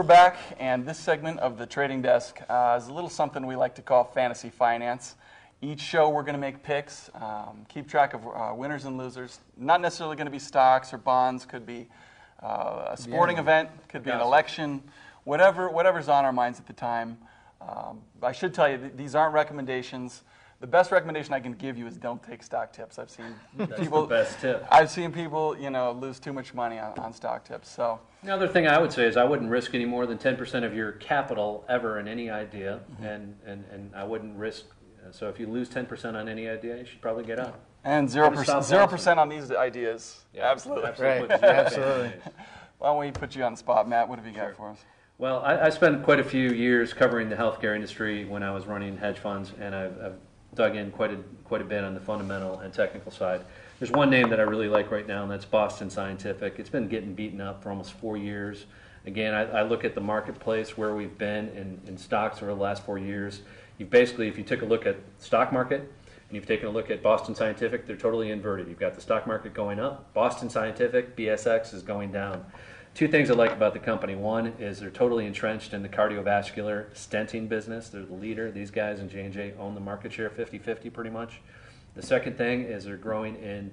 We're back, and this segment of the Trading Desk is a little something we like to call fantasy finance. Each show we're going to make picks, keep track of winners and losers. Not necessarily going to be stocks or bonds, could be a sporting event, could be an election, whatever's on our minds at the time. I should tell you, these aren't recommendations. The best recommendation I can give you is don't take stock tips. I've seen people. The best tip. I've seen people, lose too much money on stock tips. So the other thing I would say is I wouldn't risk any more than 10% of your capital ever in any idea, and I wouldn't risk. So if you lose 10% on any idea, you should probably get out. And 0% on these ideas. Yeah, absolutely. Right. Absolutely. Why don't we put you on the spot, Matt? What have you got for us? Well, I spent quite a few years covering the healthcare industry when I was running hedge funds, and I've dug in quite a bit on the fundamental and technical side. There's one name that I really like right now, and that's Boston Scientific. It's been getting beaten up for almost 4 years. Again, I look at the marketplace where we've been in stocks over the last 4 years. If you took a look at the stock market and you've taken a look at Boston Scientific, they're totally inverted. You've got the stock market going up, Boston Scientific, BSX, is going down. Two things I like about the company. One is they're totally entrenched in the cardiovascular stenting business. They're the leader. These guys and J&J own the market share 50-50 pretty much. The second thing is they're growing in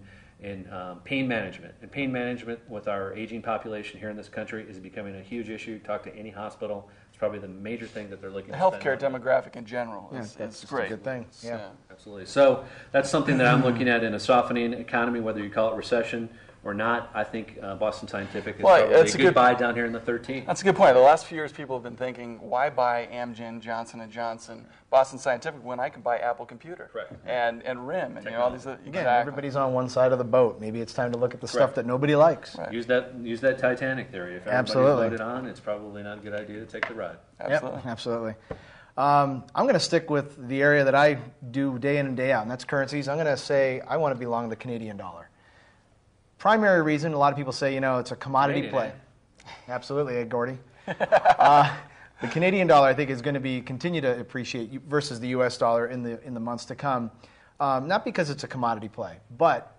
pain management. And pain management with our aging population here in this country is becoming a huge issue. Talk to any hospital. It's probably the major thing that they're looking the to spend healthcare on. demographic in general That's great. a good thing. Yeah. Absolutely. So that's something that I'm looking at in a softening economy, whether you call it recession or not. I think Boston Scientific is probably a good buy down here in the 13. That's a good point. The last few years, people have been thinking, why buy Amgen, Johnson & Johnson, Boston Scientific when I can buy Apple Computer and RIM and all these. Again, everybody's on one side of the boat. Maybe it's time to look at the stuff that nobody likes. Right. Use that Titanic theory. If everybody's loaded on, it's probably not a good idea to take the ride. Absolutely. Yep, absolutely. I'm going to stick with the area that I do day in and day out, and that's currencies. I'm going to say I want to be long the Canadian dollar. Primary reason, a lot of people say, it's a commodity play. Absolutely, Gordy. The Canadian dollar, I think, is going to continue to appreciate versus the U.S. dollar in the months to come. Not because it's a commodity play, but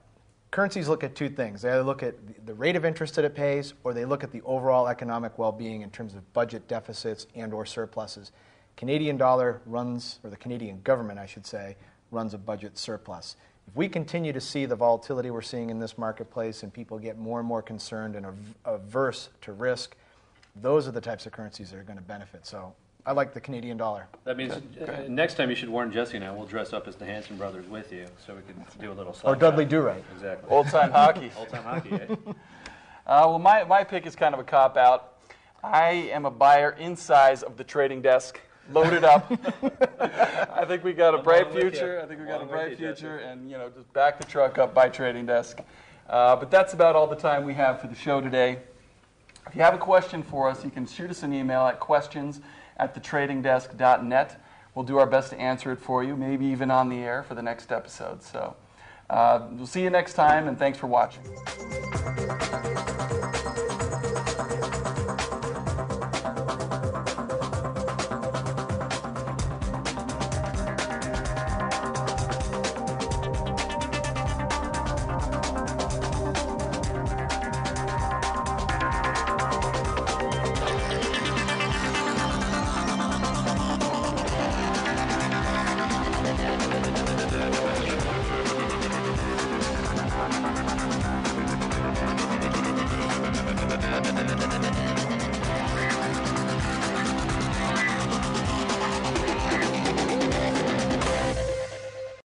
currencies look at two things. They either look at the rate of interest that it pays, or they look at the overall economic well-being in terms of budget deficits and or surpluses. Canadian dollar runs, or the Canadian government, I should say, runs a budget surplus. If we continue to see the volatility we're seeing in this marketplace and people get more and more concerned and averse to risk, those are the types of currencies that are going to benefit. So I like the Canadian dollar. That means next time you should warn Jesse and I. We'll dress up as the Hanson brothers with you so we can do a little slap. Or Dudley Do-Right. Exactly. Old-time hockey. Old-time hockey, eh? Well, my pick is kind of a cop-out. I am a buyer in size of the Trading Desk. Loaded up. I think we got a bright future. And just back the truck up by Trading Desk. But that's about all the time we have for the show today. If you have a question for us, you can shoot us an email at questions@thetradingdesk.net. We'll do our best to answer it for you, maybe even on the air for the next episode. So we'll see you next time, and thanks for watching.